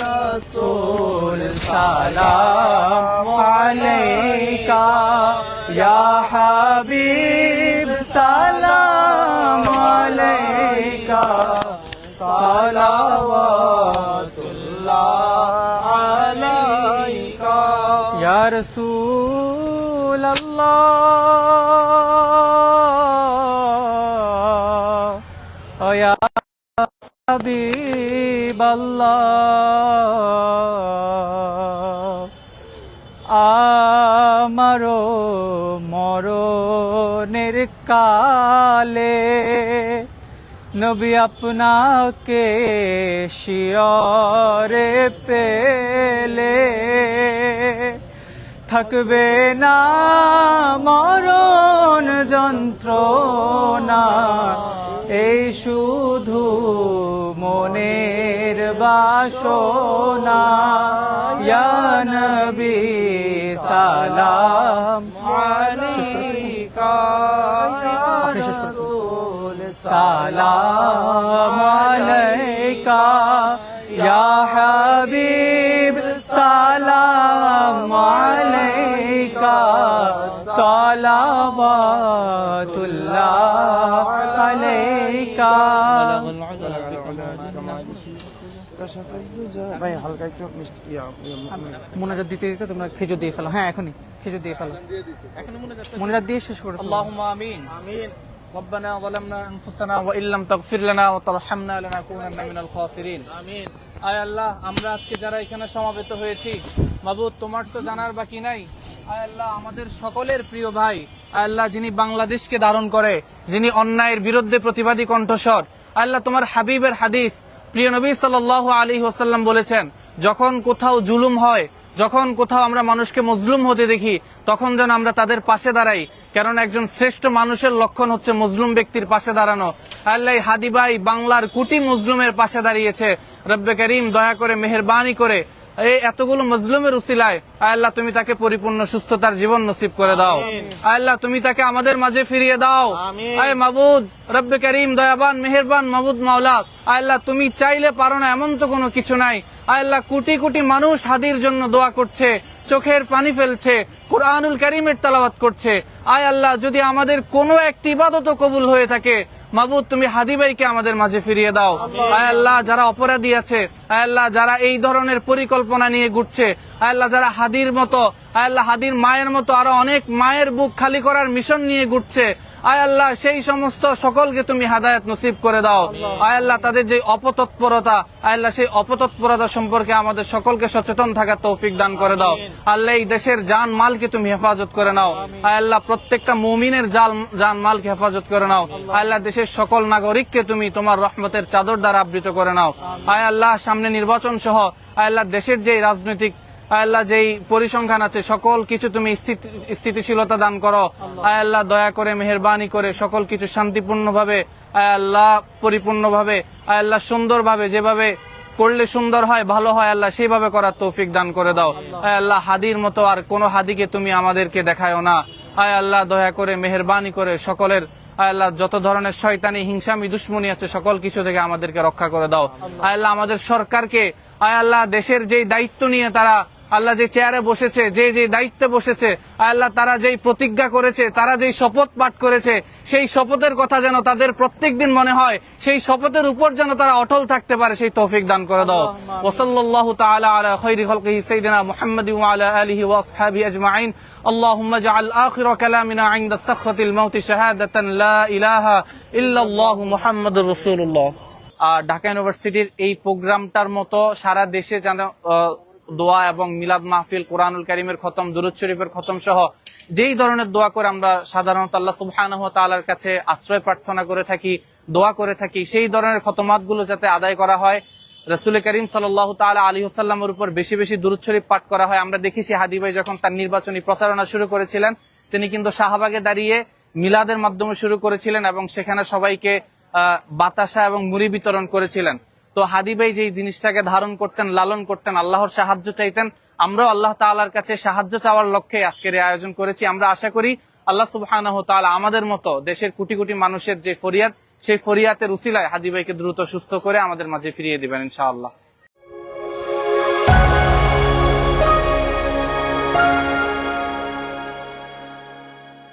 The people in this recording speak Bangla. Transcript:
রাসূল সালাম আলাইকা ইয়া হাবিব সালাম আলাইকা সালাওয়াতুল্লাহ আলাইকা ইয়া রাসূল আল্লাহ ইয়া হাবিব আল্লাহ আমারো মরণের কালে নবী আপনাকে শিয়রে পেলে থাকবে না মরণ যন্ত্রণা এই শুধু মনের বাসনা ইয়া নবী সালাম আলাইকা ইয়া রাসূল সালাম আলাইকা ইয়া হাবিব সালাম আলাইকা সালাওয়াতুল্লাহ আলাইকা ভাই হালকা একটু মিষ্টি মোনাজাত দিতে দিতে তোমরা খেজুর দিয়ে ফেলো। হ্যাঁ এখনই খেজুর দিয়ে ফেলো, মোনাজাত দিয়ে শেষ করো। আল্লাহুম্মা আমিন আমিন ربنا ظلمنا انفسنا وان لم تغفر لنا وترحمنا لنكونن من الخاسرين আমিন। আয় আল্লাহ, আমরা আজকে যারা এখানে সমবেত হয়েছি, মাবুদ তোমার তো জানার বাকি নাই। আয় আল্লাহ, আমাদের সকলের প্রিয় ভাই, আয় আল্লাহ যিনি বাংলাদেশকে ধারণ করে, যিনি অন্যায়ের বিরুদ্ধে প্রতিবাদী কণ্ঠস্বর, আয় আল্লাহ তোমার হাবিবের হাদিস প্রিয় নবী সাল্লাল্লাহু আলাইহি ওয়াসাল্লাম বলেছেন, যখন কোথাও জুলুম হয়, যখন কোথাও আমরা মানুষকে মজলুম হতে দেখি, তখন যেন আমরা তাদের পাশে দাঁড়াই, কারণ একজন শ্রেষ্ঠ মানুষের লক্ষণ হচ্ছে মজলুম ব্যক্তির পাশে দাঁড়ানো। আল্লাহ হাদি ভাই বাংলার কোটি মজলুমের পাশে দাঁড়িয়েছে। রব্বে করিম দয়া করে মেহেরবানি করে এই এতগুলো মজলুমের উসিলায় আল্লাহ তুমি তাকে পরিপূর্ণ সুস্থতার জীবন নসিব করে দাও। আল্লাহ তুমি তাকে আমাদের মাঝে ফিরিয়ে দাও। আয় মাবুদ রব্বে করিম দয়াবান মেহেরবান মাবুদ মাওলা, আল্লাহ তুমি চাইলে পারো না এমন তো কোনো কিছু নাই। আল্লাহ কোটি কোটি মানুষ হাদির জন্য দোয়া করছে, চোখের পানি ফেলছে, কুরআনুল কারীমের তেলাওয়াত করছে। আয় আল্লাহ, যদি আমাদের কোনো একটি ইবাদতও কবুল হয়ে থাকে, মাবুদ তুমি হাদি ভাইকে আমাদের মাঝে ফিরিয়ে দাও। আয় আল্লাহ, যারা অপরাধী আছে, আয় আল্লাহ যারা এই ধরনের পরিকল্পনা নিয়ে ঘুরছে, আয় আল্লাহ যারা হাদির মতো, আয় আল্লাহ হাদির মায়ের মতো আরো অনেক মায়ের বুক খালি করার মিশন নিয়ে ঘুরছে, আয় আল্লাহ সেই সমস্ত সকলকে তুমি হাদায়াত নসিব করে দাও। আয় আল্লাহ তাদের যে অপতৎপরতা, আয় আল্লাহ সেই অপতৎপরতা সম্পর্কে আমাদের সকলকে সচেতন থাকার তৌফিক দান করে দাও। আল্লাহ এই দেশের জান মালকে তুমি হেফাজত করে নাও। আয় আল্লাহ প্রত্যেকটা মুমিনের জান মালকে হেফাজত করে নাও। আয় আল্লাহ দেশের সকল নাগরিককে তুমি তোমার রহমতের চাদর দ্বারা আবৃত করে নাও। আয় আল্লাহ সামনে নির্বাচন সহ আয় আল্লাহ দেশের যে রাজনৈতিক আল্লাহ যেই পরিসংখ্যান আছে সকল কিছু তুমি স্থিতিশীলতা দান করো। আয় আল্লাহ দয়া করে মেহেরবানি করে সকল কিছু শান্তিপূর্ণভাবে, আয় আল্লাহ পরিপূর্ণভাবে, আয় আল্লাহ সুন্দরভাবে, যেভাবে করলে সুন্দর হয় ভালো হয় আল্লাহ সেইভাবে করার তৌফিক দান করে দাও। আয় আল্লাহ হাদির মতো আর কোনো হাদিকে তুমি আমাদেরকে দেখায়ও না। আয় আল্লাহ দয়া করে মেহেরবানি করে সকলের আয় আল্লাহ যত ধরনের শয়তানি হিংসামি দুশ্মনী আছে সকল কিছু থেকে আমাদেরকে রক্ষা করে দাও। আয় আল্লাহ আমাদের সরকারকে, আয় আল্লাহ দেশের যেই দায়িত্ব নিয়ে তারা আল্লাহ যে চেয়ারে বসেছে, যে দায়িত্বে বসেছে, আল্লাহ তারা যেই প্রতিজ্ঞা করেছে, তারা যেই শপথ পাঠ করেছে, সেই শপথের কথা যেন তাদের প্রত্যেকদিন মনে হয়, সেই শপথের উপর যেন তারা অটল থাকতে পারে, সেই তৌফিক দান করে দাও। ওয়া সাল্লাল্লাহু তাআলা আলা খায়রি খালকিহি সাইয়্যিদিনা মুহাম্মাদিন ওয়া আলা আলিহি ওয়া আসহাবিহি আজমাইন। আল্লাহুম্মা জাআল আখিরা কালামিনা ইনদা সাখরাতিল মাউতি শাহাদাতান লা ইলাহা ইল্লাল্লাহু মুহাম্মাদুর রাসূলুল্লাহ। ঢাকা ইউনিভার্সিটির এই প্রোগ্রামটার মতো সারা দেশে যেন দোয়া এবং মিলাদ মাহফিল, কোরআনুল কারীমের খতম, দুরূদ শরীফের খতম সহ যেই ধরনের দোয়া করে আমরা সাধারণত আল্লাহ সুবহানাহু ওয়া তাআলার কাছে আশ্রয় প্রার্থনা করে থাকি, দোয়া করে থাকি, সেই ধরনের খতমাতগুলো যাতে আদায় করা হয়, রাসূল করিম সাল্লাল্লাহু তাআলা আলাইহি ওয়াসাল্লামের উপর বেশি বেশি দুরূদ শরীফ পাঠ করা হয়। আমরা দেখেছি হাদি ভাই যখন তার নির্বাচনী প্রচারণা শুরু করেছিলেন, তিনি কিন্তু শাহবাগে দাঁড়িয়ে মিলাদের মাধ্যমে শুরু করেছিলেন এবং সেখানে সবাইকে বাতাসা এবং মুড়ি বিতরণ করেছিলেন। তো হাদি ভাই যেই জিনিসটাকে ধারণ করতেন, লালন করতেন, আল্লাহর সাহায্য চাইতেন, আমরাও আল্লাহ তাআলার কাছে সাহায্য চাওয়ার লক্ষ্যে আজকের এই আয়োজন করেছি। আমরা আশা করি আল্লাহ সুবহানাহু ওয়া তাআলা আমাদের মতো দেশের কোটি কোটি মানুষের যে ফরিয়াদ, সেই ফরিয়াতের উসিলায় হাদি ভাইকে দ্রুত সুস্থ করে আমাদের মাঝে ফিরিয়ে দিবেন ইনশাআল্লাহ।